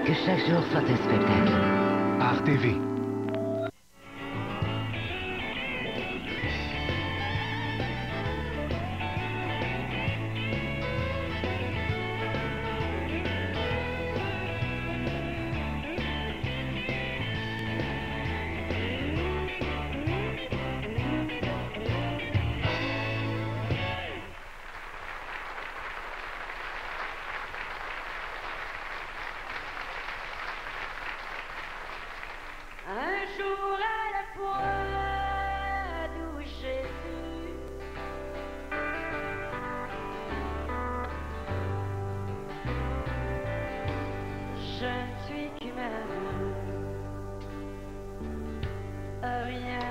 Que chaque jour soit un spectacle. Art TV. Un jour à la fois, d'où Jésus je ne suis qu'humaine, rien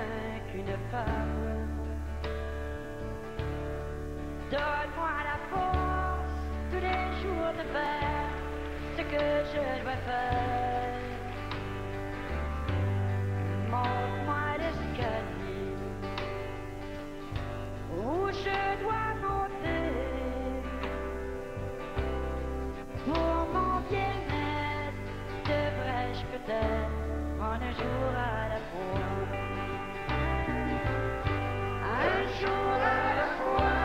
qu'une femme. Donne-moi la force tous les jours de faire ce que je dois faire. Montre-moi l'escalier où je dois monter pour mon bien-être. Devrais-je peut-être prendre un jour à la fois, un jour à la fois,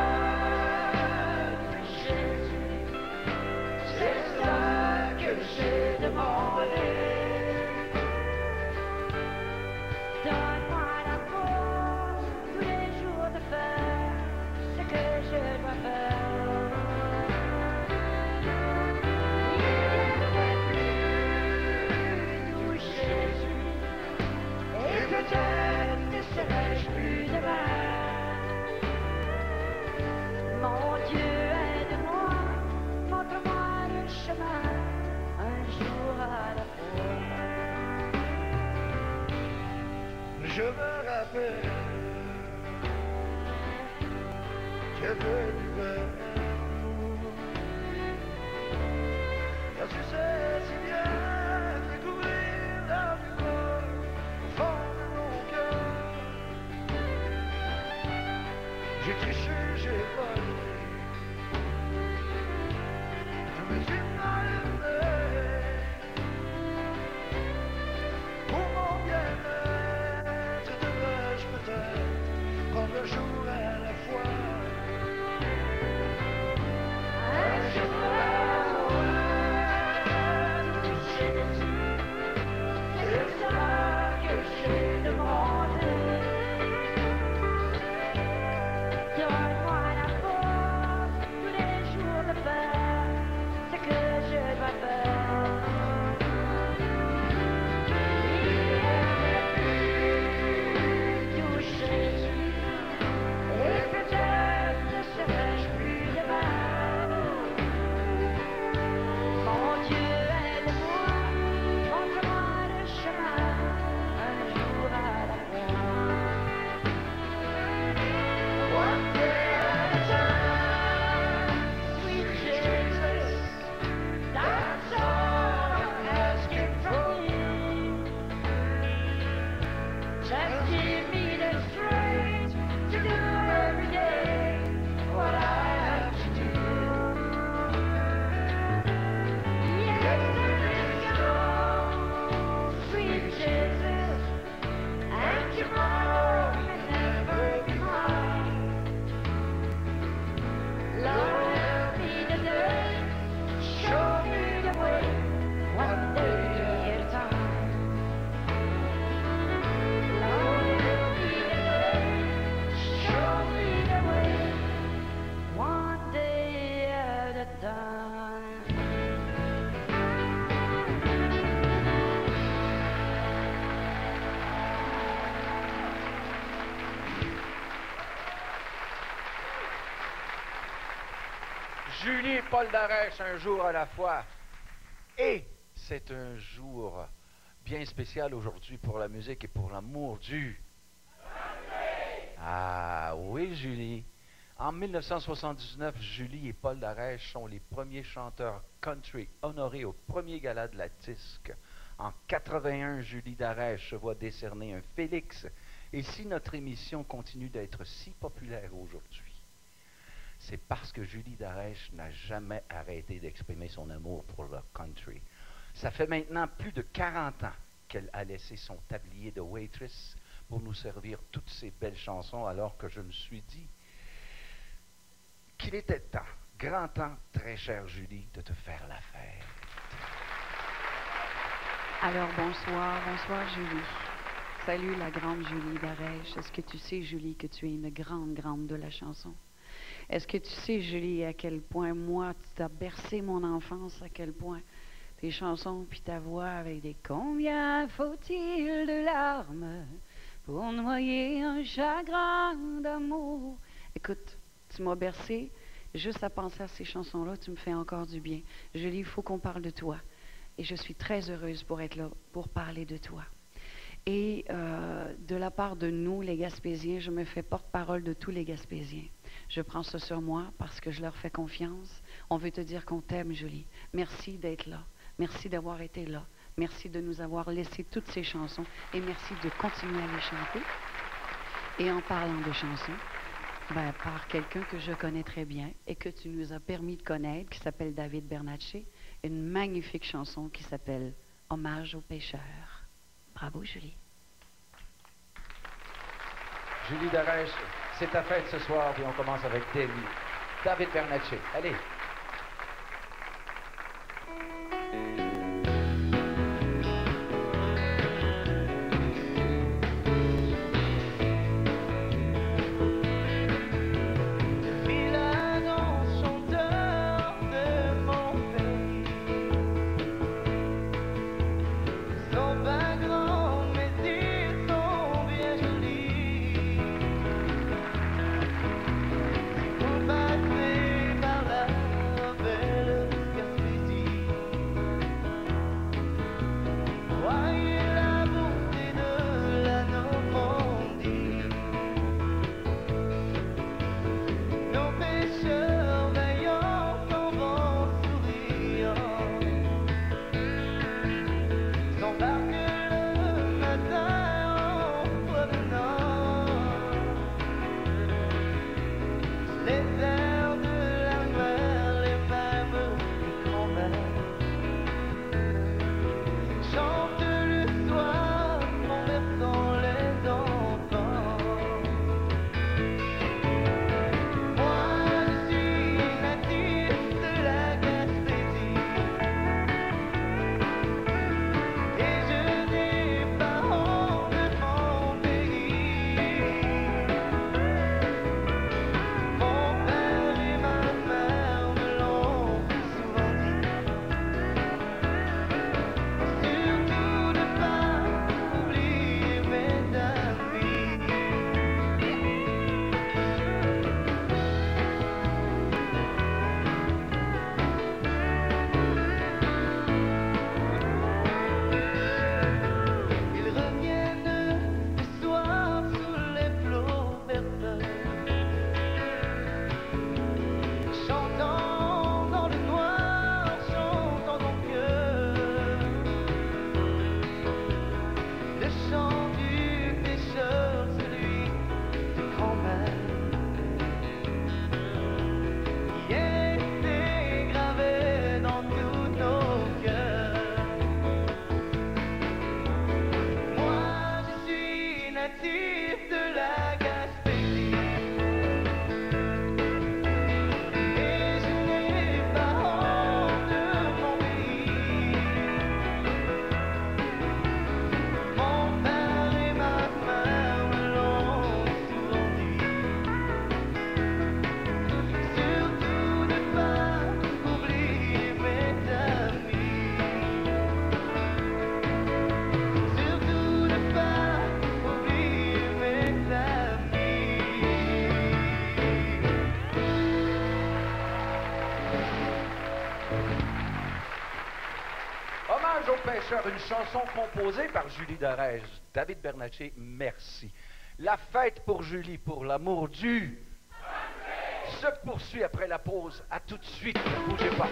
Jésus, c'est ça que j'ai demandé. Donne-moi la force tous les jours de faire ce que je dois faire. Il n'y a plus d'où Jésus, et peut-être ne serai-je plus demain. Mon Dieu, aide-moi, montre-moi le chemin, un jour à la fois. Je me rappelle que venu vers nous, car tu sais si bien découvrir la lueur au fond de mon cœur. J'ai triché, j'ai volé, je me suis enlevé pour mon bien-être. Devrais-je peut-être prendre un jour à la fois, un jour à la fois, Jésus, c'est ça que j'ai demandé. Donne-moi la force tous les jours de faire ce que je dois faire. D'où Jésus, et peut-être ne serai-je plus demain. Mon Dieu, aide-moi, montre-moi le chemin, un jour à la fois. One day at a time, sweet Jesus, that's all I'm asking from you. Just give me the strength to do every day what I have to do. Yesterday's gone, sweet Jesus, and tomorrow may never be mine. Lord, help me today, show me the way, one day at a time. Lord, help me today, show me the way, one day at a time. Julie et Paul Darèche, un jour à la fois. Et c'est un jour bien spécial aujourd'hui pour la musique et pour l'amour du... Ah oui, Julie. En 1979, Julie et Paul Darèche sont les premiers chanteurs country honorés au premier gala de la disque. En 81, Julie Darèche se voit décerner un Félix. Et si notre émission continue d'être si populaire aujourd'hui, c'est parce que Julie Darèche n'a jamais arrêté d'exprimer son amour pour le country. Ça fait maintenant plus de 40 ans qu'elle a laissé son tablier de waitress pour nous servir toutes ces belles chansons, alors que je me suis dit qu'il était temps, grand temps, très chère Julie, de te faire la fête. Alors, bonsoir Julie. Salut la grande Julie Darèche. Est-ce que tu sais, Julie, que tu es une grande de la chanson? Est-ce que tu sais, Julie, à quel point, moi, tu as bercé mon enfance, à quel point tes chansons puis ta voix avec des combien faut-il de larmes pour noyer un chagrin d'amour? Écoute, tu m'as bercé, juste à penser à ces chansons-là, tu me fais encore du bien. Julie, il faut qu'on parle de toi. Et je suis très heureuse pour être là, pour parler de toi. Et de la part de nous, les Gaspésiens, je me fais porte-parole de tous les Gaspésiens. Je prends ça sur moi parce que je leur fais confiance. On veut te dire qu'on t'aime, Julie. Merci d'être là. Merci d'avoir été là. Merci de nous avoir laissé toutes ces chansons. Et merci de continuer à les chanter. Et en parlant de chansons, par quelqu'un que je connais très bien et que tu nous as permis de connaître, qui s'appelle David Bernatchez, une magnifique chanson qui s'appelle « Hommage aux pêcheurs ». Bravo, Julie. Julie Darèche, c'est ta fête ce soir, puis on commence avec David Bernatchez. Allez. Hommage aux pêcheurs, une chanson composée par Julie Darèche. David Bernatchez, merci. La fête pour Julie, pour l'amour du... se poursuit après la pause. À tout de suite, ne bougez pas.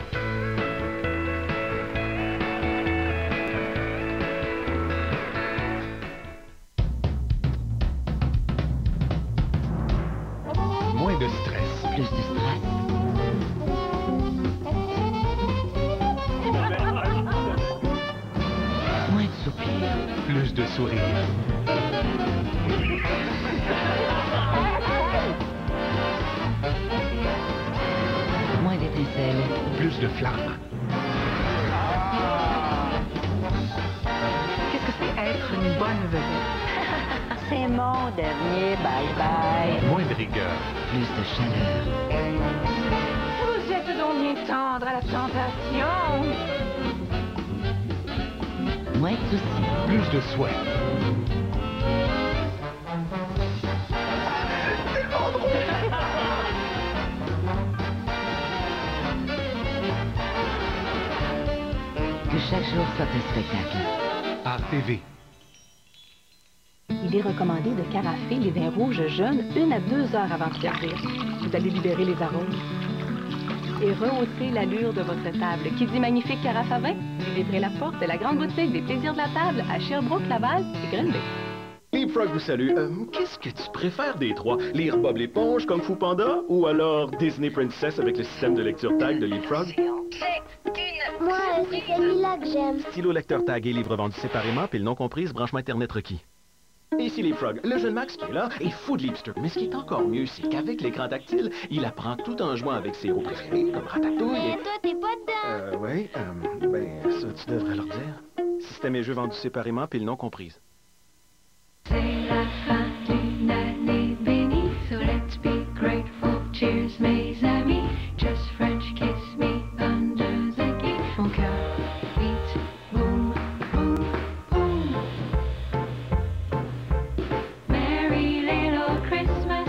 Moins de stress. Plus de stress. de sourires. Moins d'étincelles. Plus de flammes. Qu'est-ce que c'est être une bonne vedette? C'est mon dernier bye-bye. Moins de rigueur. Plus de chaleur. Vous êtes donc bien tendre à la tentation. Moins de soucis. Plus de souhait. Que chaque jour soit un spectacle. RTV. Il est recommandé de carafer les vins rouges jeunes 1 à 2 heures avant de servir. Vous allez libérer les arômes. Et rehausser l'allure de votre table. Qui dit magnifique carafe à vin, vous livrez la porte de la grande boutique des plaisirs de la table à Sherbrooke, Laval et Grenby. Leapfrog vous salue. Qu'est-ce que tu préfères des trois? Lire Bob l'éponge, Kung Fu Panda ou alors Disney Princess avec le système de lecture tag de Leapfrog? Moi, c'est celui-là que j'aime. Stylo lecteur tag et livre vendu séparément, pile non comprise, branchement Internet requis. Ici Leapfrog. Le jeune Max qui est là est fou de Leapster. Mais ce qui est encore mieux, c'est qu'avec l'écran tactile, il apprend tout en jouant avec ses héros préférés, comme Ratatouille Mais et... toi, t'es pas dedans. Oui, ben, ça, tu devrais leur dire. Système et jeux vendus séparément, pile non comprise. C'est la fin d'une année bénie, so let's be grateful. Cheers, mes amis. Just French kiss me under the key. Mon cœur beat, boom, boom, boom. Merry little Christmas.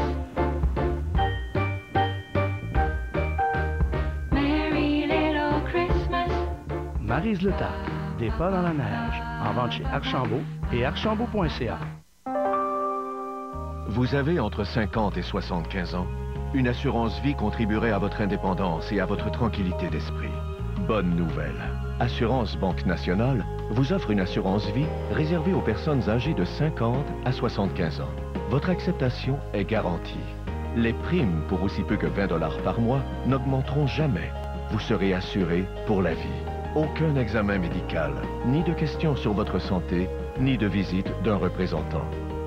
Merry little Christmas. Maryse Le Tac, des pas dans la neige, en vente chez Archambault et archambault.ca. Vous avez entre 50 et 75 ans. Une assurance vie contribuerait à votre indépendance et à votre tranquillité d'esprit. Bonne nouvelle. Assurance Banque Nationale vous offre une assurance vie réservée aux personnes âgées de 50 à 75 ans. Votre acceptation est garantie. Les primes pour aussi peu que 20 $ par mois n'augmenteront jamais. Vous serez assuré pour la vie. Aucun examen médical, ni de questions sur votre santé, ni de visite d'un représentant.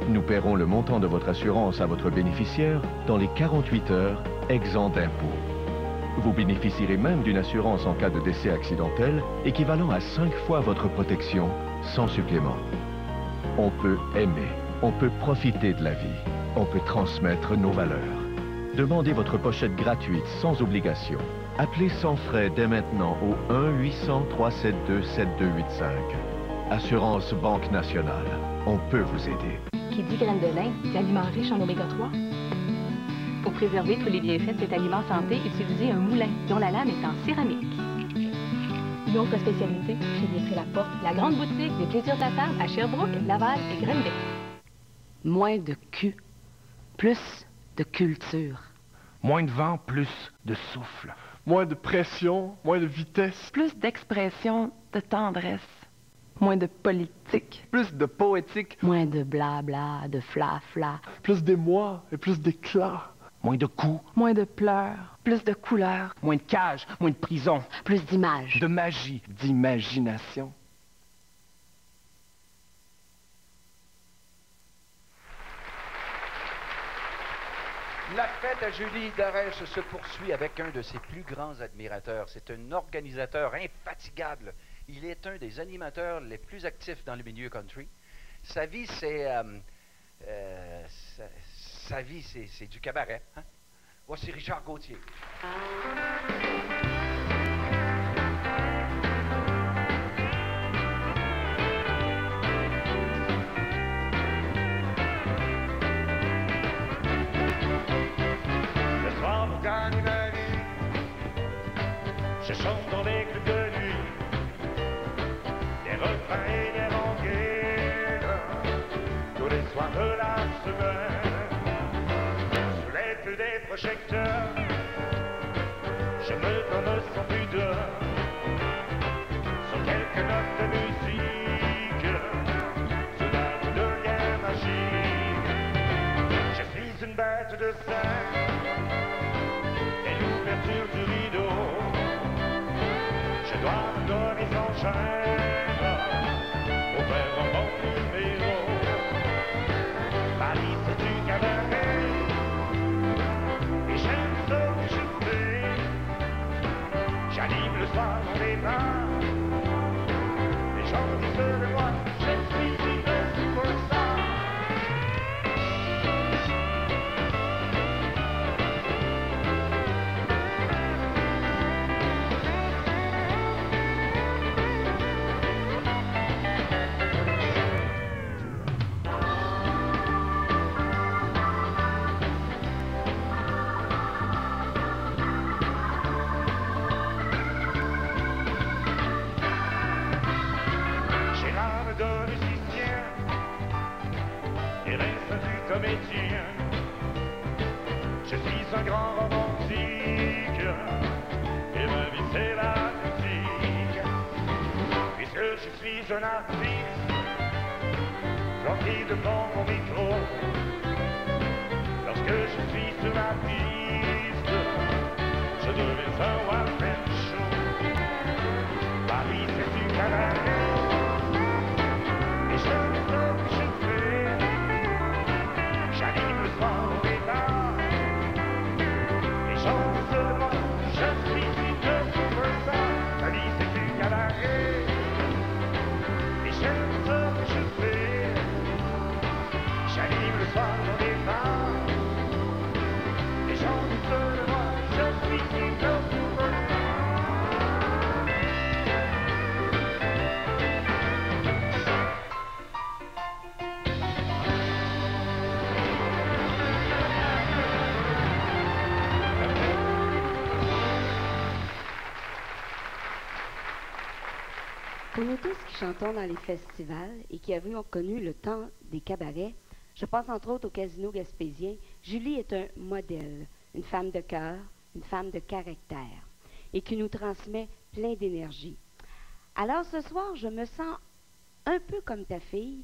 Nous paierons le montant de votre assurance à votre bénéficiaire dans les 48 heures, exempt d'impôts. Vous bénéficierez même d'une assurance en cas de décès accidentel équivalent à 5 fois votre protection, sans supplément. On peut aimer, on peut profiter de la vie, on peut transmettre nos valeurs. Demandez votre pochette gratuite sans obligation. Appelez sans frais dès maintenant au 1-800-372-7285. Assurance Banque Nationale, on peut vous aider. Qui dit graines de lin, dit aliments riches en oméga 3. Pour préserver tous les bienfaits de cet aliment santé, utilisez un moulin dont la lame est en céramique. Une autre spécialité, chez Vitré la Porte, la grande boutique des plaisirs de la table à Sherbrooke, Laval et Grenby. Moins de cul, plus de culture. Moins de vent, plus de souffle. Moins de pression, moins de vitesse, Plus d'expression, de tendresse. Moins de politique. plus de poétique, Moins de blabla, de fla-fla. plus d'émoi et plus d'éclat. Moins de coups, Moins de pleurs. Plus de couleurs. moins de cage, moins de prison, Plus d'images. de magie. D'imagination. La fête à Julie Darèche se poursuit avec un de ses plus grands admirateurs. C'est un organisateur infatigable. Il est un des animateurs les plus actifs dans le milieu country. Sa vie, c'est c'est du cabaret. Hein? Voici Richard Gauthier. Le soir pour gagner ma vie, je chante dans les clubs de nuit, des refrains et des rengaines, tous les soirs de la semaine, sous les feux des projecteurs, je me donne sans pudeur, sur quelques notes de musique, sous un coup de lien magique, je suis une bête de scène. L'ouverture du rideau, je dois me donner sans chaîne pour faire un bon numéro. soir on démarre. Les gens disent de moi, je suis le superstar. Comédien. Je suis un grand romantique et ma vie c'est la musique. Puisque je suis un artiste planqué devant mon micro. Lorsque je suis sur la piste, je deviens un one-man show. Paris c'est du cabaret et je ne sais ce que je fais. J'anime le soir au départ. Les gens disent de moi, je suis le superstar. La vie c'est du cabaret et j'aime ce que je fais. J'anime le soir au départ. Les gens disent de moi, je suis le superstar. Pour nous tous qui chantons dans les festivals et qui avons connu le temps des cabarets, je pense entre autres au Casino Gaspésien, Julie est un modèle, une femme de cœur, une femme de caractère et qui nous transmet plein d'énergie. Alors ce soir, je me sens un peu comme ta fille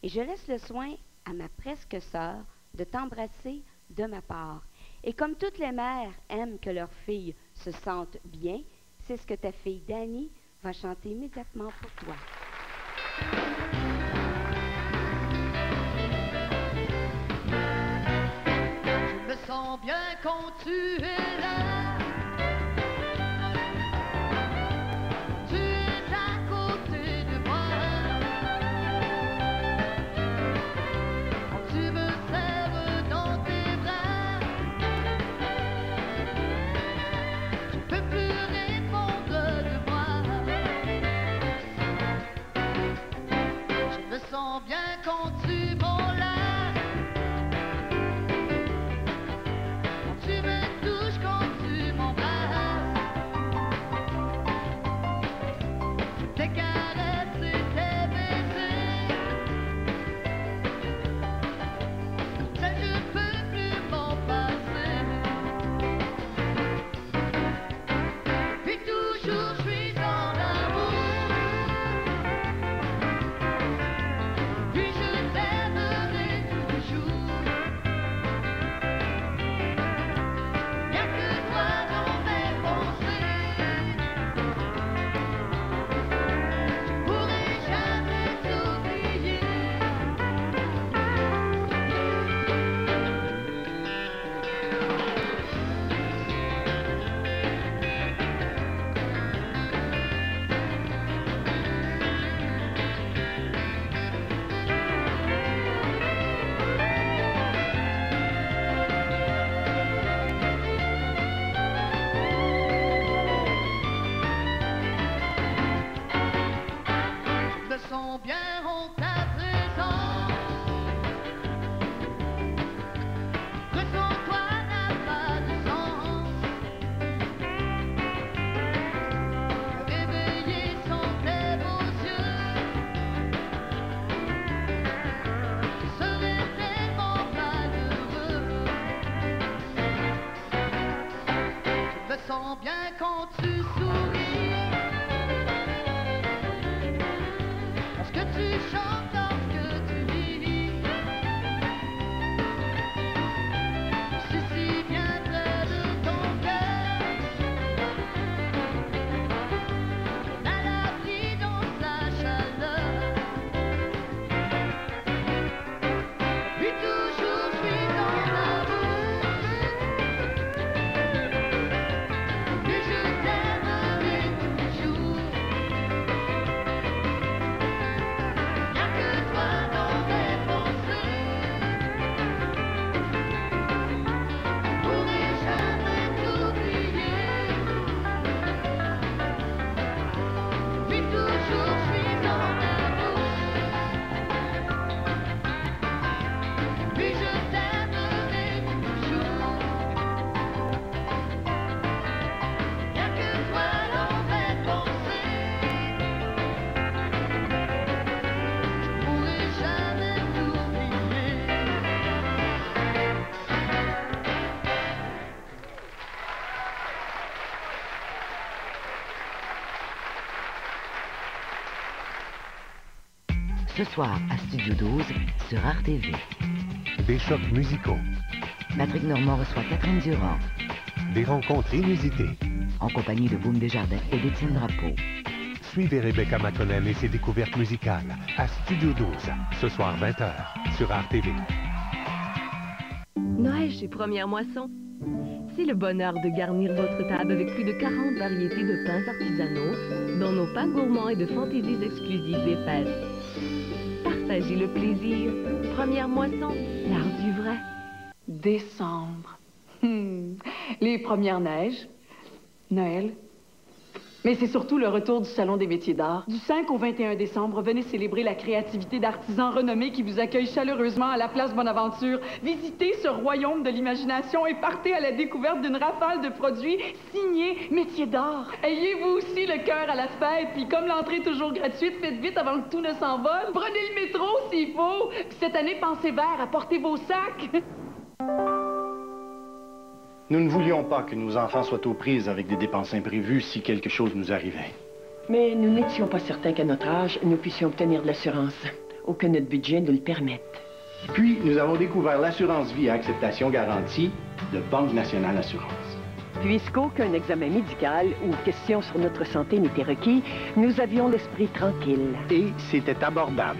et je laisse le soin à ma presque sœur de t'embrasser de ma part. Et comme toutes les mères aiment que leurs filles se sentent bien, c'est ce que ta fille Dani va chanter immédiatement pour toi. Je me sens bien quand tu es là. Tu es à côté de moi. Quand tu me serres dans tes bras, je ne peux plus répondre de moi. Je me sens bien quand tu m'enlaces. Quand tu me touches, quand tu m'embrasses. Tes caresses et tes baisers, ça je peux plus m'en passer. Puis toujours je suis en amour. Puis je t'aimerai toujours. Y'a que toi dans mes pensées. Je pourrai jamais t'oublier. Je me sens bien en ta présence. Que sans toi n'a pas de sens. Me réveiller sans tes beaux yeux, je serais tellement malheureux. Je me sens bien quand tu souris. Lorsque tu chantes, lorsque tu ris, je suis si bien près de ton cœur. On a l'abri dans sa chaleur. Puis toujours je suis en amour. Puis je t'aimerai Ce soir, à Studio 12, sur Art TV. Des chocs musicaux. Patrick Normand reçoit Catherine Durand. Des rencontres inusitées. En compagnie de Boum Desjardins et d'Étienne Drapeau. Suivez Rebecca McConnell et ses découvertes musicales à Studio 12, ce soir 20h, sur Art TV. Noël chez Première Moisson. C'est le bonheur de garnir votre table avec plus de 40 variétés de pains artisanaux, dont nos pains gourmands et de fantaisies exclusives des fêtes. Partagez le plaisir. Première Moisson, l'art du vrai. Décembre. Les premières neiges. Noël. Mais c'est surtout le retour du Salon des métiers d'art. Du 5 au 21 décembre, venez célébrer la créativité d'artisans renommés qui vous accueillent chaleureusement à la place Bonaventure. Visitez ce royaume de l'imagination et partez à la découverte d'une rafale de produits signés métiers d'art. Ayez-vous aussi le cœur à la fête, puis comme l'entrée est toujours gratuite, faites vite avant que tout ne s'envole. Prenez le métro s'il faut. Puis cette année, pensez vert, apportez vos sacs. Nous ne voulions pas que nos enfants soient aux prises avec des dépenses imprévues si quelque chose nous arrivait. Mais nous n'étions pas certains qu'à notre âge, nous puissions obtenir de l'assurance, ou que notre budget nous le permette. Puis, nous avons découvert l'assurance vie à acceptation garantie de Banque Nationale Assurance. Puisqu'aucun examen médical ou question sur notre santé n'était requis, nous avions l'esprit tranquille. Et c'était abordable.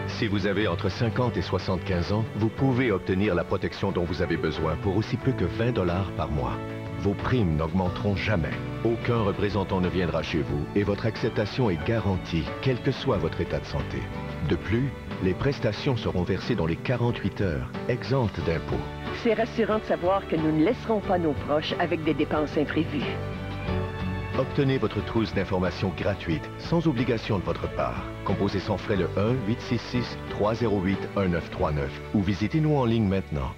Si vous avez entre 50 et 75 ans, vous pouvez obtenir la protection dont vous avez besoin pour aussi peu que 20 $ par mois. Vos primes n'augmenteront jamais. Aucun représentant ne viendra chez vous et votre acceptation est garantie, quel que soit votre état de santé. De plus, les prestations seront versées dans les 48 heures, exemptes d'impôts. C'est rassurant de savoir que nous ne laisserons pas nos proches avec des dépenses imprévues. Obtenez votre trousse d'informations gratuite, sans obligation de votre part. Composez sans frais le 1-866-308-1939 ou visitez-nous en ligne maintenant.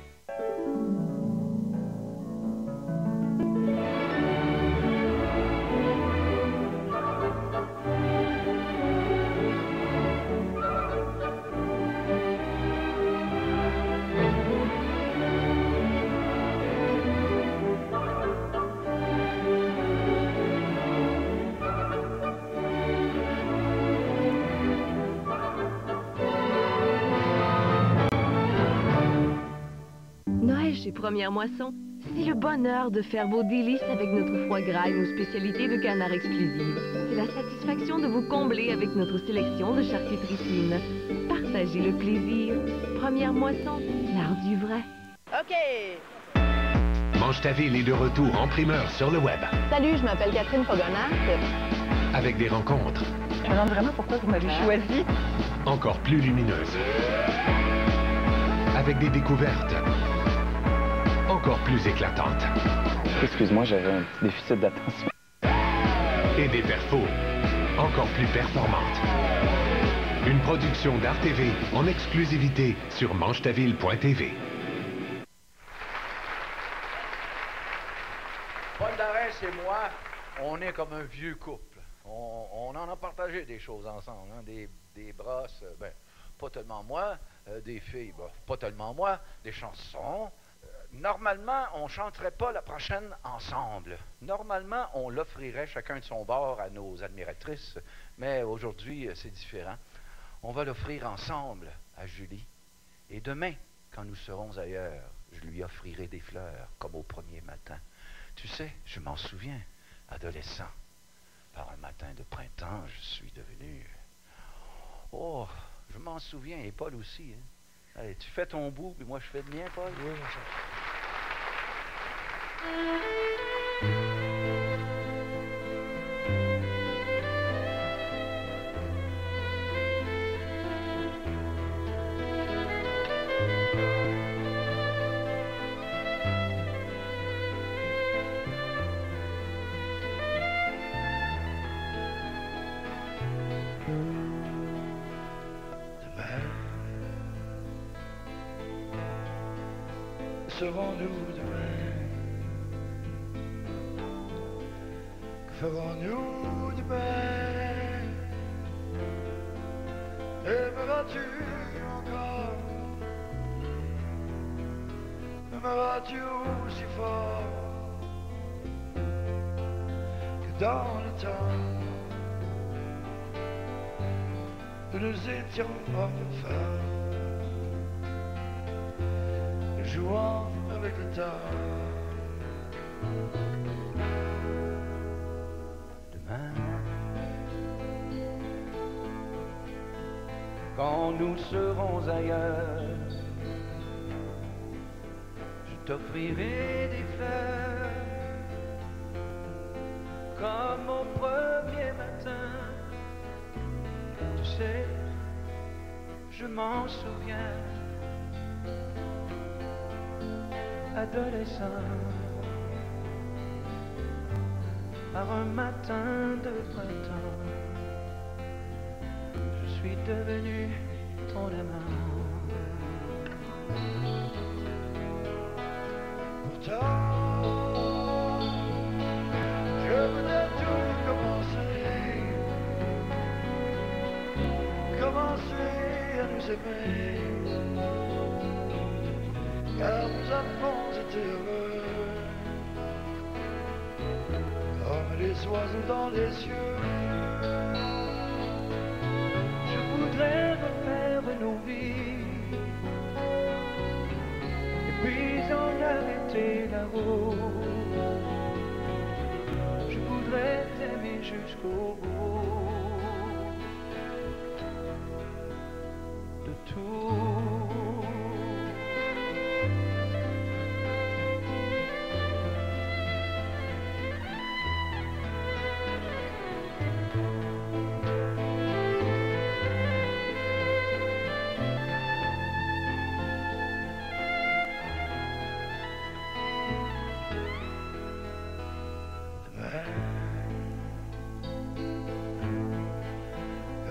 Chez Première Moisson, c'est le bonheur de faire vos délices avec notre foie gras et nos spécialités de canard exclusives. C'est la satisfaction de vous combler avec notre sélection de charcuterie fine. Partagez le plaisir. Première Moisson, l'art du vrai. OK! Mange ta ville est de retour en primeur sur le web. Salut, je m'appelle Catherine Fogonac. Avec des rencontres. Je me demande vraiment pourquoi vous m'avez choisi. Encore plus lumineuses. Avec des découvertes. Encore plus éclatante. Excuse-moi, j'avais un petit déficit d'attention. Et des perfos encore plus performantes. Une production d'Art TV en exclusivité sur mangetaville.tv. Paul Darès et moi, on est comme un vieux couple. On en a partagé des choses ensemble, hein? Des brosses, ben, pas tellement moi, des filles, ben, pas tellement moi, des chansons. Normalement, on ne chanterait pas la prochaine ensemble. Normalement, on l'offrirait chacun de son bord à nos admiratrices, mais aujourd'hui, c'est différent. On va l'offrir ensemble à Julie. Et demain, quand nous serons ailleurs, je lui offrirai des fleurs, comme au premier matin. Tu sais, je m'en souviens, adolescent. Par un matin de printemps, je suis devenu... Oh, je m'en souviens, et Paul aussi, hein? Allez, tu fais ton bout, puis moi je fais le mien, Paul? Oui, Serons-nous demain? Que ferons-nous demain? Aimeras-tu encore? M'aimeras-tu aussi fort que dans le temps? nous nous étions enfin jouant avec le temps. Demain, quand nous serons ailleurs, je t'offrirai des fleurs comme au premier matin. Tu sais, je m'en souviens, adolescent, par un matin de printemps, je suis devenu ton amant. Pourtant, je voudrais tout commencer à nous aimer, car nous avons été heureux, comme les oiseaux dans les cieux. Je voudrais refaire nos vies, et puis en arrêter la route. Je voudrais t'aimer jusqu'au bout de tout.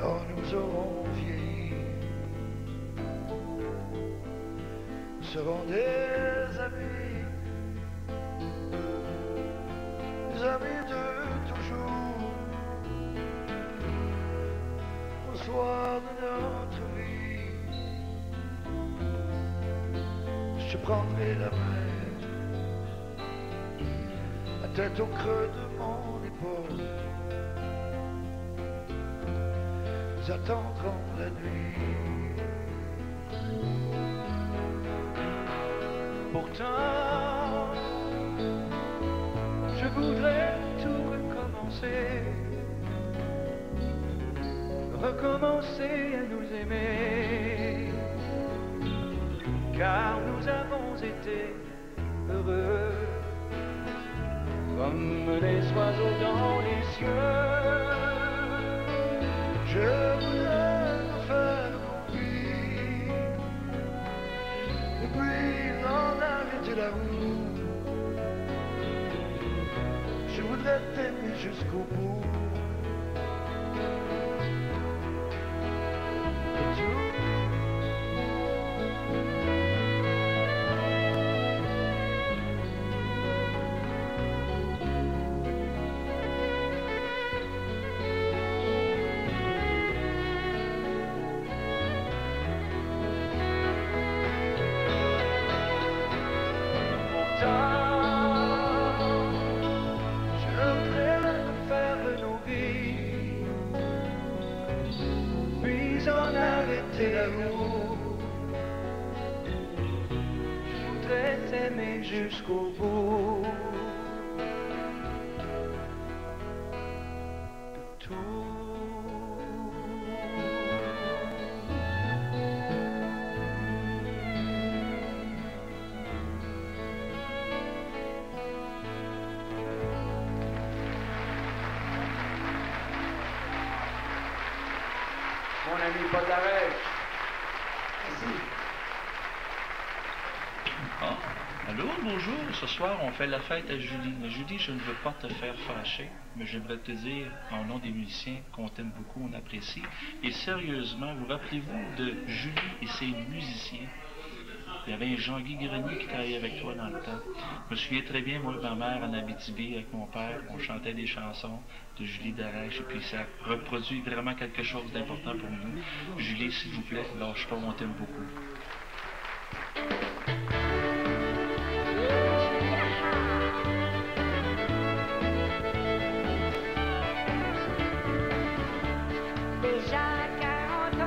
Quand nous aurons vieilli, nous serons des amis de toujours, au soir de notre vie. Je te prendrai la main, la tête au creux de mon épaule. Nous attendrons la nuit. Pourtant, je voudrais tout recommencer à nous aimer, car nous avons été heureux, comme les oiseaux dans les cieux. Je voudrais refaire nos vies, et puis en arrêter la route. Je voudrais t'aimer jusqu'au bout. Jusqu'au bout de tout. Mon ami Paul Darèche. Merci. Allô, bonjour. Ce soir, on fait la fête à Julie. Mais Julie, je ne veux pas te faire fâcher, mais j'aimerais te dire, en nom des musiciens, qu'on t'aime beaucoup, on apprécie. Et sérieusement, vous rappelez-vous de Julie et ses musiciens? Il y avait un Jean-Guy Grenier qui travaillait avec toi dans le temps. Je me souviens très bien, moi et ma mère en Abitibi, avec mon père, on chantait des chansons de Julie Darèche, et puis ça reproduit vraiment quelque chose d'important pour nous. Julie, s'il vous plaît, lâche pas, on t'aime beaucoup. Déjà 40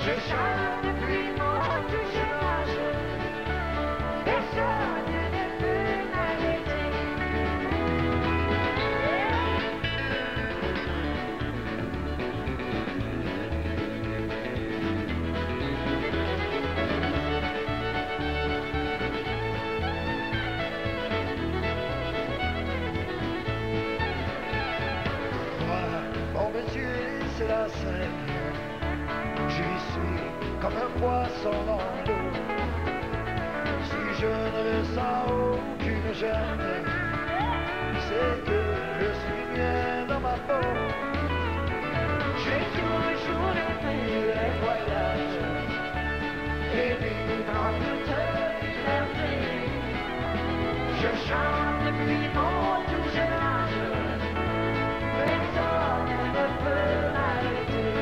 Je chante depuis mon tout jeune âge. Personne ne peut m'arrêter. Mon Dieu, c'est la scène. J'y suis comme un poisson dans l'eau. Si je ne ressens aucune gêne, c'est que je suis bien dans ma peau. J'ai toujours aimé les voyages et vivre en toute liberté. Je chante depuis mon tout jeune âge. Personne ne peut m'arrêter.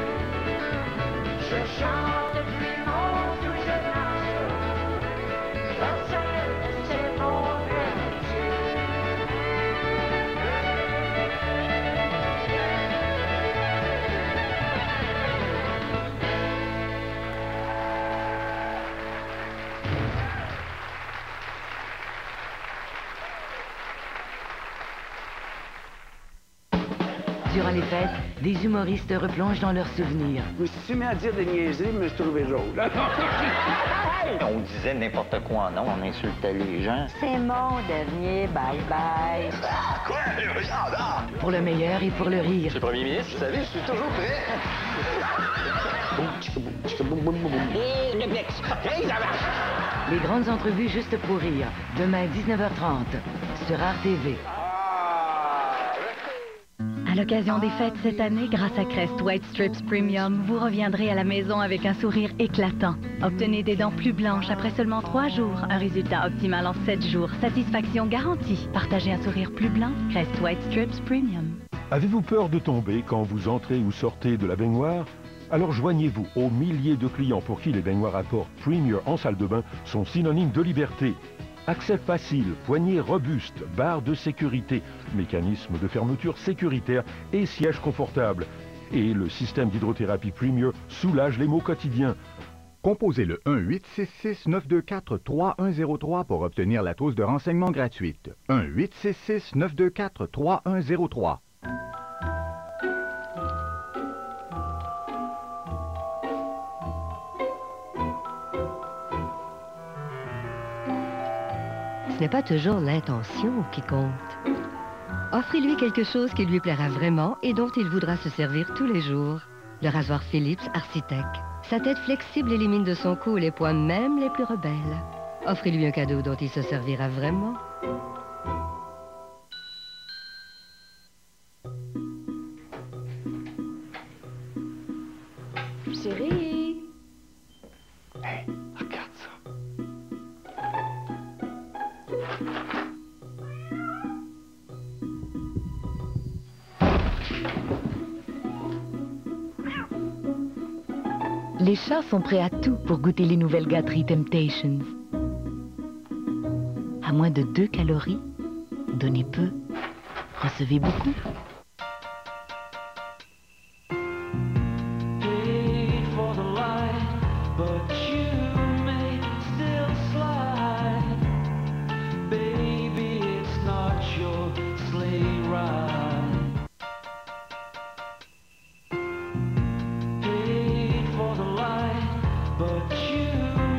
Je chante depuis mon tout jeune âge. Danser, c'est mon métier. Durant les fêtes, des humoristes replongent dans leurs souvenirs. Je me suis mis à dire des niaiseries, mais je me suis trouvé drôle. On disait n'importe quoi en nom, on insultait les gens. C'est mon dernier bye-bye. Quoi? Pour le meilleur et pour le rire. Monsieur le Premier ministre, vous savez, je suis toujours prêt. Et le bec. Hey, ça marche! Les grandes entrevues juste pour rire. Demain 19h30 sur RTV. À l'occasion des fêtes cette année, grâce à Crest White Strips Premium, vous reviendrez à la maison avec un sourire éclatant. Obtenez des dents plus blanches après seulement 3 jours. Un résultat optimal en 7 jours. Satisfaction garantie. Partagez un sourire plus blanc. Crest White Strips Premium. Avez-vous peur de tomber quand vous entrez ou sortez de la baignoire? Alors joignez-vous aux milliers de clients pour qui les baignoires à port Premier en salle de bain sont synonymes de liberté. Accès facile, poignée robuste, barre de sécurité, mécanisme de fermeture sécuritaire et siège confortable. Et le système d'hydrothérapie Premier soulage les maux quotidiens. Composez le 1-866-924-3103 pour obtenir la trousse de renseignement gratuite. 1-866-924-3103. Ce n'est pas toujours l'intention qui compte. Offrez-lui quelque chose qui lui plaira vraiment et dont il voudra se servir tous les jours. Le rasoir Philips Arcitec. Sa tête flexible élimine de son cou les points même les plus rebelles. Offrez-lui un cadeau dont il se servira vraiment. Chérie! Hey, regarde ça. Les chats sont prêts à tout pour goûter les nouvelles gâteries Temptations. À moins de 2 calories, donnez peu, recevez beaucoup. Paid for the light, but you may still slide. Baby, it's not your sleigh ride. Paid for the light, but you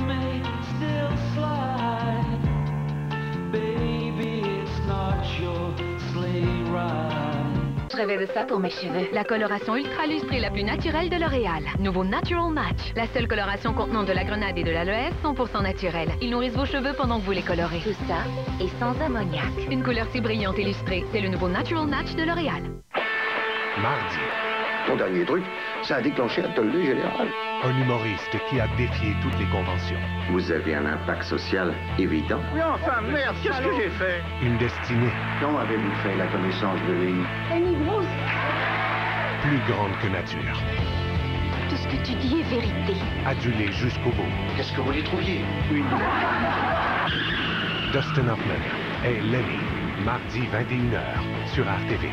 may still slide. Baby, it's not your sleigh ride. Je rêvais de ça pour mes cheveux. La coloration ultra lustrée la plus naturelle de L'Oréal. Nouveau Natural Match. La seule coloration contenant de la grenade et de l'aloès 100% naturelle. Ils nourrissent vos cheveux pendant que vous les colorez. Tout ça est sans ammoniac. Une couleur si brillante et lustrée. C'est le nouveau Natural Match de L'Oréal. Mardi, Ton dernier truc, ça a déclenché un tollé général. un humoriste qui a défié toutes les conventions. Vous avez un impact social évident. Mais enfin, merde, qu'est-ce que j'ai fait? Une destinée Quand avez-vous fait la connaissance de Léi? Annie Grosse! plus grande que nature. Tout ce que tu dis est vérité. Adulée jusqu'au bout. Qu'est-ce que vous y trouviez? Une... Dustin Hoffman et Lenny, mardi 21h sur RTV.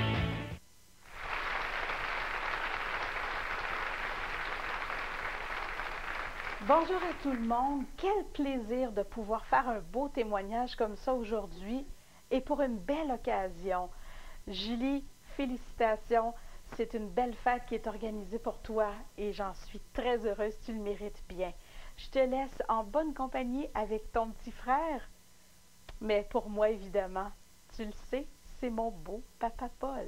Bonjour à tout le monde. Quel plaisir de pouvoir faire un beau témoignage comme ça aujourd'hui et pour une belle occasion. Julie, félicitations. C'est une belle fête qui est organisée pour toi et j'en suis très heureuse. Tu le mérites bien. Je te laisse en bonne compagnie avec ton petit frère. Mais pour moi, évidemment, tu le sais, c'est mon beau Papa Paul.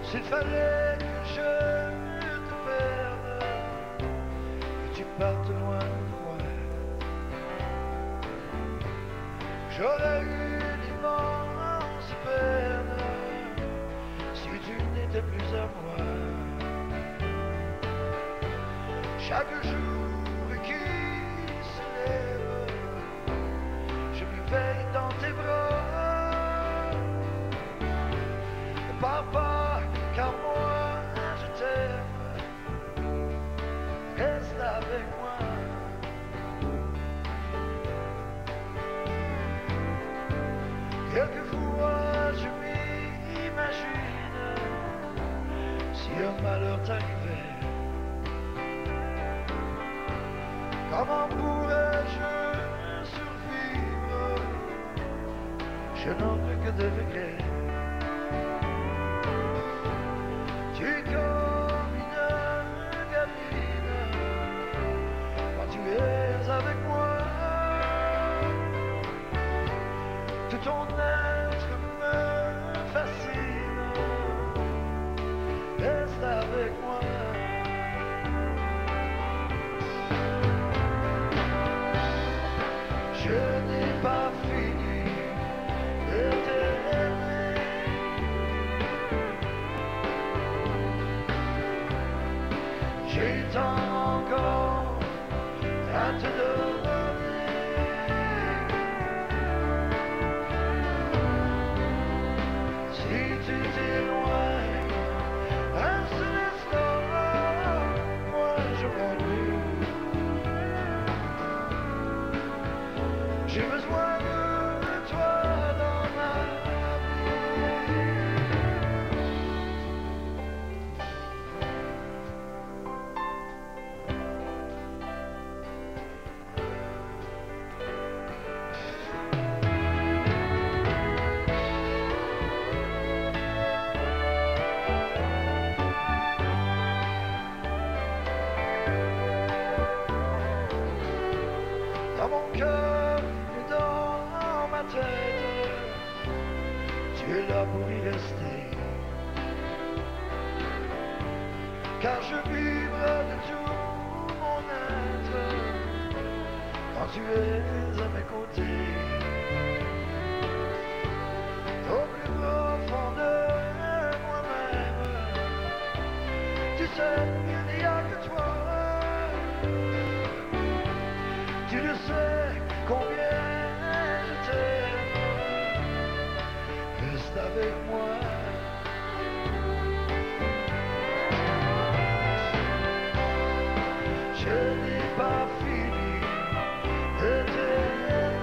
S'il fallait que je te perde, que tu partes loin de moi, j'aurais eu d'immenses peines si tu n'étais plus à moi. Chaque jour qui se lève, je m'éveille dans tes bras. Ne pars pas, car moi je t'aime, reste avec moi. Quelquefois je m'imagine si un malheur t'arrivait, comment pourrais-je survivre? Je n'en veux que des regrets. Tu es comme une gamine quand tu es avec moi. Tout ton être me fascine. Reste avec moi. Je n'ai pas fini de t'aimer. J'ai tant encore à te donner. Si tu t'éloignes un seul instant, moi je m'ennuie. J'ai besoin de toi dans ma vie. Dans mon cœur et dans ma tête, tu es là pour y rester. Car je vibre de tout mon être quand tu es à mes côtés. Au plus profond de moi-même, tu sais, il n'y a que toi. Tu le sais combien je t'aime. Reste avec moi. Je n'ai pas fini de t'aimer.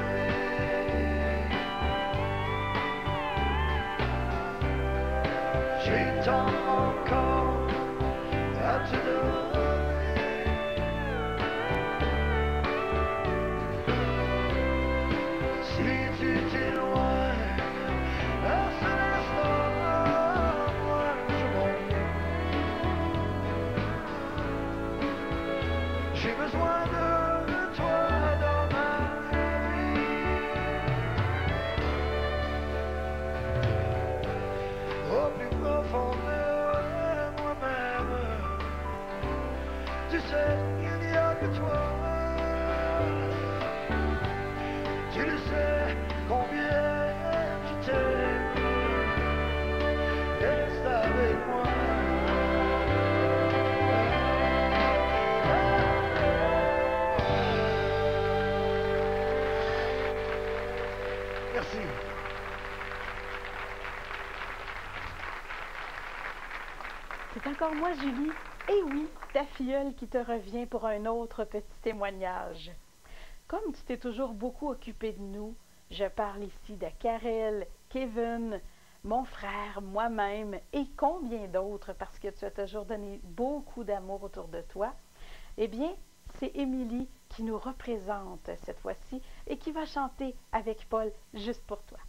J'ai tant encore à te donner. Si tu t'éloignes un seul instant, moi je m'ennuie. J'ai besoin de toi dans ma vie. Au plus profond de moi-même, tu sais, il n'y a que toi. Tu le sais combien je t'aime. Reste avec moi. Merci. C'est encore moi, Julie. Et oui, ta filleule qui te revient pour un autre petit témoignage. Comme tu t'es toujours beaucoup occupé de nous, je parle ici de Karel, Kevin, mon frère, moi-même et combien d'autres parce que tu as toujours donné beaucoup d'amour autour de toi. Eh bien, c'est Émilie qui nous représente cette fois-ci et qui va chanter avec Paul juste pour toi.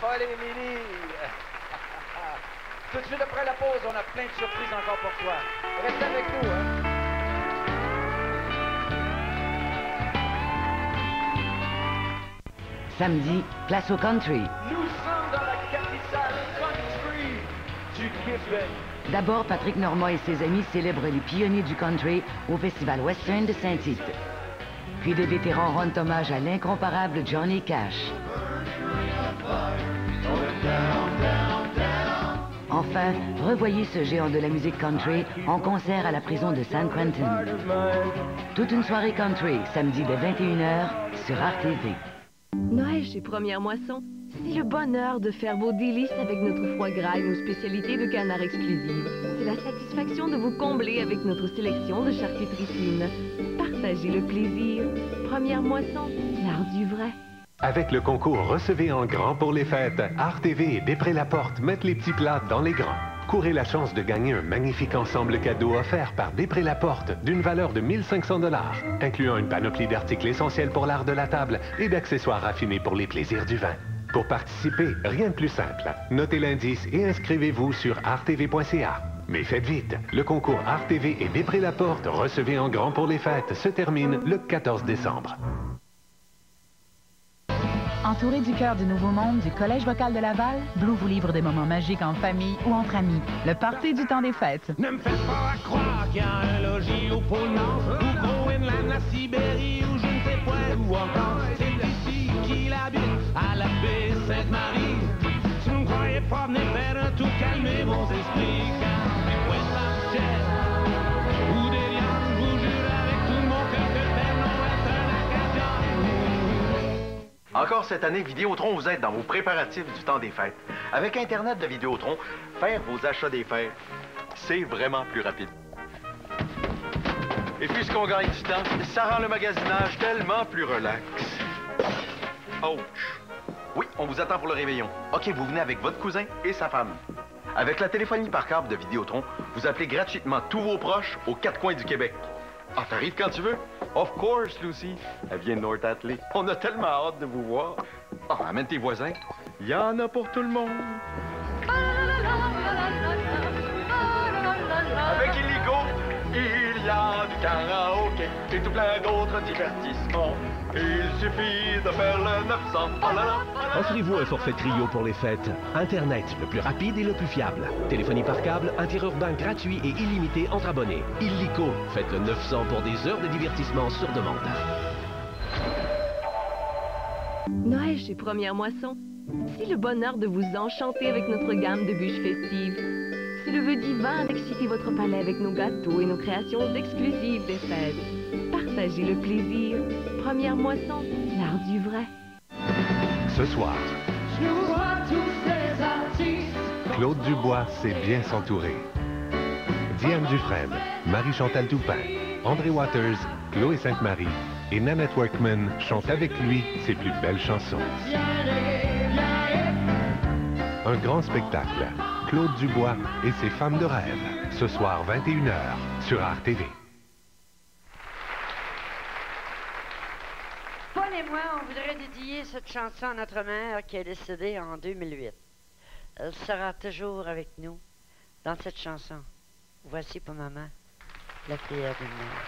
Paul et Émilie. Tout de suite après la pause, on a plein de surprises encore pour toi. Reste avec nous, hein. Samedi, place au country. Nous sommes dans la capitale country du Québec. D'abord, Patrick Normand et ses amis célèbrent les pionniers du country au Festival Western de Saint-Tite. Puis des vétérans rendent hommage à l'incomparable Johnny Cash. Enfin, revoyez ce géant de la musique country en concert à la prison de San Quentin. Toute une soirée country, samedi dès 21h sur RTV. Noël chez Première Moisson, c'est le bonheur de faire vos délices avec notre foie gras et nos spécialités de canard exclusives. C'est la satisfaction de vous combler avec notre sélection de charcuterie fine. Partagez le plaisir. Première Moisson, l'art du vrai. Avec le concours Recevez en grand pour les fêtes, RTV et Després-Laporte mettent les petits plats dans les grands. Courez la chance de gagner un magnifique ensemble cadeau offert par Després-Laporte d'une valeur de 1 500 $, incluant une panoplie d'articles essentiels pour l'art de la table et d'accessoires raffinés pour les plaisirs du vin. Pour participer, rien de plus simple. Notez l'indice et inscrivez-vous sur arttv.ca. Mais faites vite, le concours Art TV et Després-Laporte, recevez en grand pour les fêtes, se termine le 14 décembre. Entouré du cœur du Nouveau Monde du Collège vocal de Laval, Blue vous livre des moments magiques en famille ou entre amis. Le party du temps des fêtes. Ne me faites pas croire qu'il y a un logis au pôle Nord, ou Groenland, la Sibérie, ou je ne sais quoi, ou encore c'est ici qu'il habite, à la baie Sainte-Marie. Si vous ne croyez pas, venez faire un tour, calmer vos esprits, car des poètes partiels, ou des lions, je vous jure avec tout mon cœur que le Père Noël est un accordion. Encore cette année, Vidéotron vous aide dans vos préparatifs du temps des fêtes. Avec Internet de Vidéotron, faire vos achats des fêtes, c'est vraiment plus rapide. Et puisqu'on gagne du temps, ça rend le magasinage tellement plus relax. Oh! Oui, on vous attend pour le réveillon. OK, vous venez avec votre cousin et sa femme. Avec la téléphonie par câble de Vidéotron, vous appelez gratuitement tous vos proches aux 4 coins du Québec. Ah, t'arrives quand tu veux? Of course, Lucy. Elle vient de North Atlee. On a tellement hâte de vous voir. Ah, amène tes voisins. Il y en a pour tout le monde. Avec Illico, il y a du karaoké et tout plein d'autres divertissements. Il suffit de faire le 900. Oh là là. Offrez-vous un forfait trio pour les fêtes. Internet, le plus rapide et le plus fiable. Téléphonie par câble, interurbain gratuit et illimité entre abonnés. Illico, faites le 900 pour des heures de divertissement sur demande. Noël chez Première Moisson, c'est le bonheur de vous enchanter avec notre gamme de bûches festives. C'est le vœu divin d'exciter votre palais avec nos gâteaux et nos créations exclusives des fêtes. Partagez le plaisir. Première Moisson, l'art du vrai. Ce soir, Claude Dubois sait bien s'entourer. Diane Dufresne, Marie-Chantal Toupin, André Waters, Chloé Sainte-Marie et Nanette Workman chantent avec lui ses plus belles chansons. Un grand spectacle. Claude Dubois et ses femmes de rêve. Ce soir, 21h, sur Art TV. Paul et moi, on voudrait dédier cette chanson à notre mère qui est décédée en 2008. Elle sera toujours avec nous dans cette chanson. Voici pour maman, la prière d'une mère.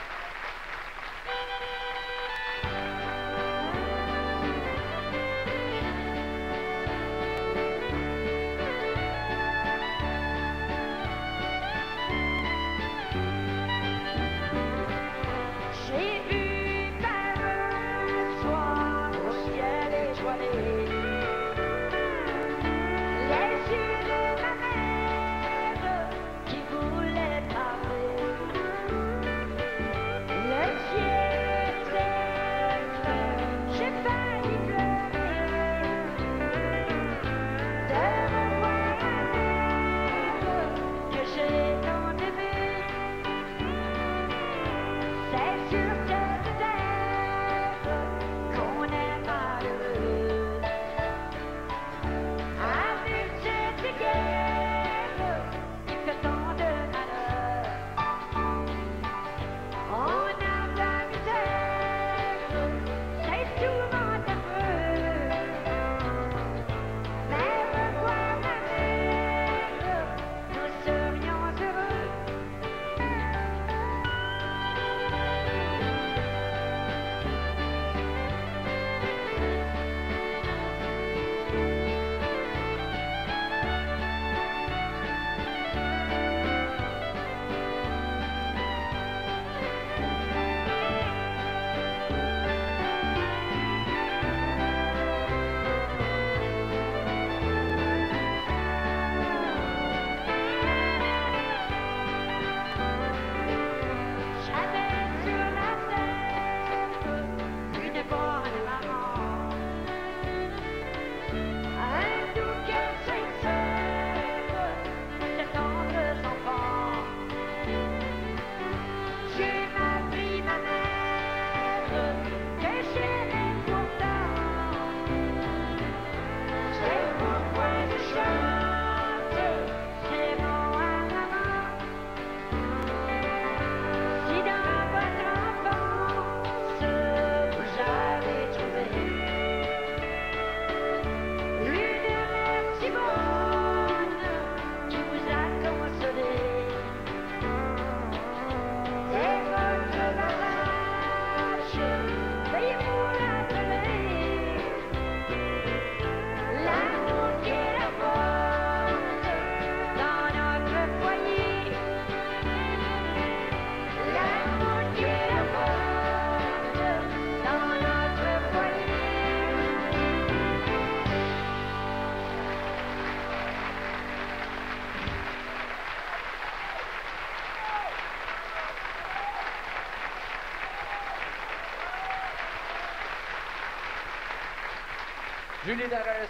Julie Darèche,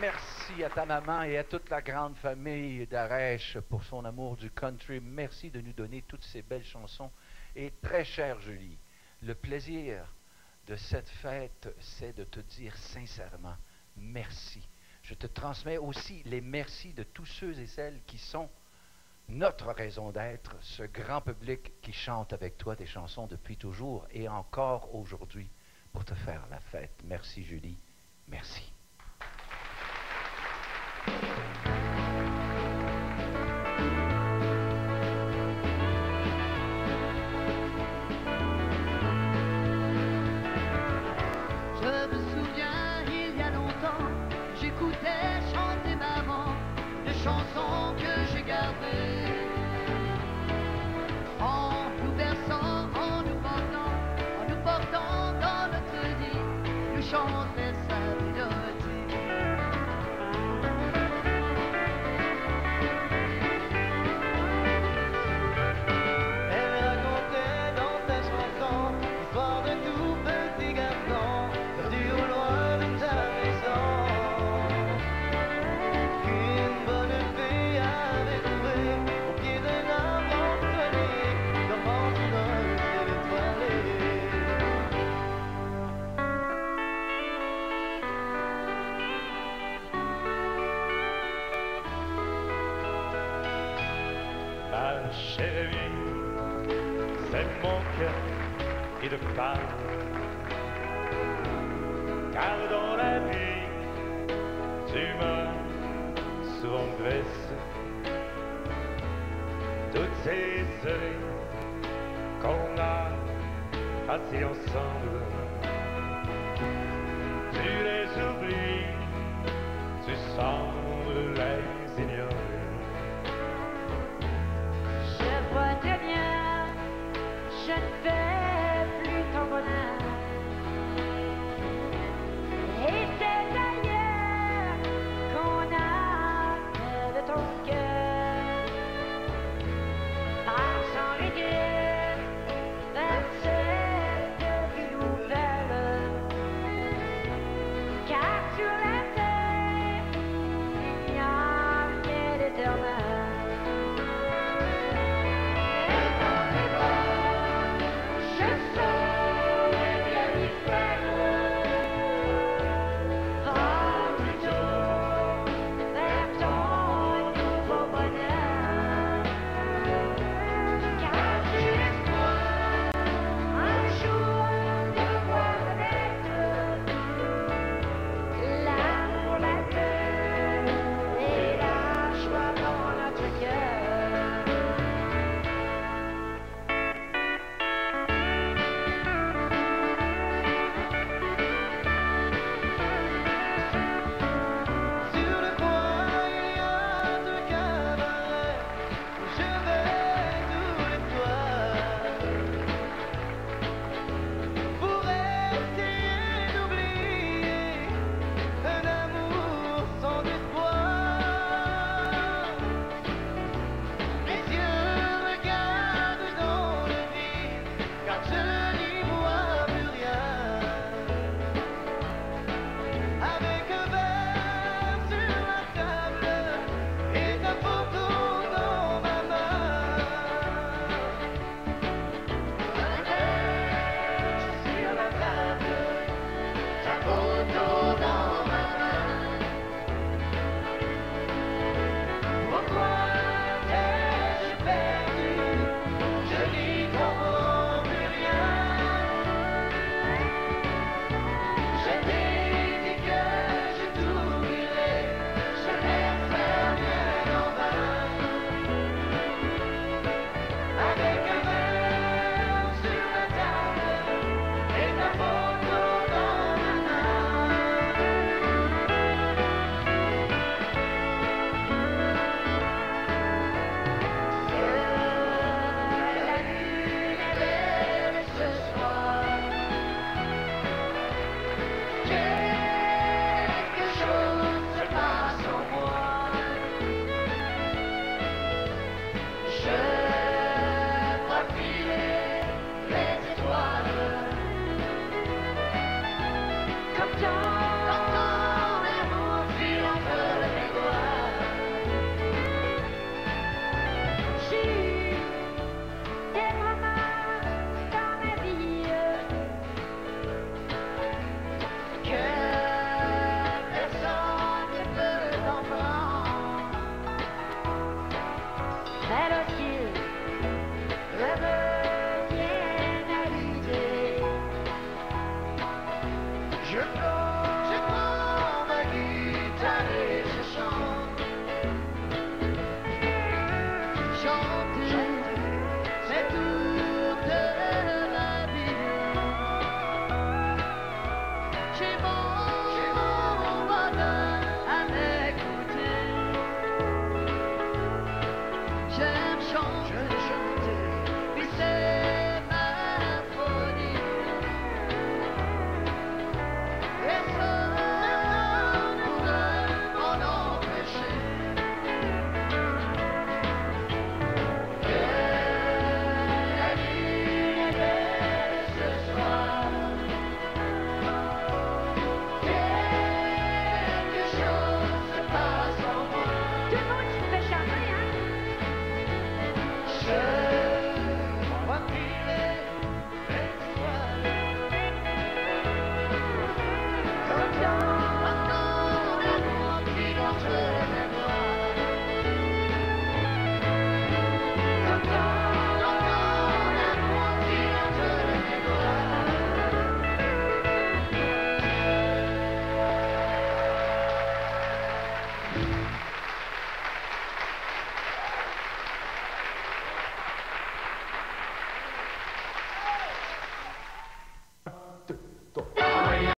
merci à ta maman et à toute la grande famille Darèche pour son amour du country. Merci de nous donner toutes ces belles chansons. Et très chère Julie, le plaisir de cette fête, c'est de te dire sincèrement merci. Je te transmets aussi les merci de tous ceux et celles qui sont notre raison d'être, ce grand public qui chante avec toi des chansons depuis toujours et encore aujourd'hui pour te faire la fête. Merci Julie, merci. Je me souviens, il y a longtemps, j'écoutais chanter maman, des chansons que j'ai gardées. En nous berçant, en nous portant dans notre lit, nous chantait sa mélodie. Elle racontait dans sa chanson l'histoire de tout petit garçon perdu au loin de sa maison, qu'une bonne fée avait trouvé au pied d'un arbre ensoleillé, dormant sous un ciel étoilé. Ma chérie, c'est mon cœur qui te parle. Car dans la vie, tu m'as souvent blessé. Toutes ces années qu'on a passées ensemble, tu les oublies, tu sembles les ignorer. Je vois très bien, je ne fais plus ton bonheur. Et c'est d'ailleurs qu'on a fait de ton cœur. Par sans regret, vers cette vie nouvelle. Car sur la terre, je veux les mêmes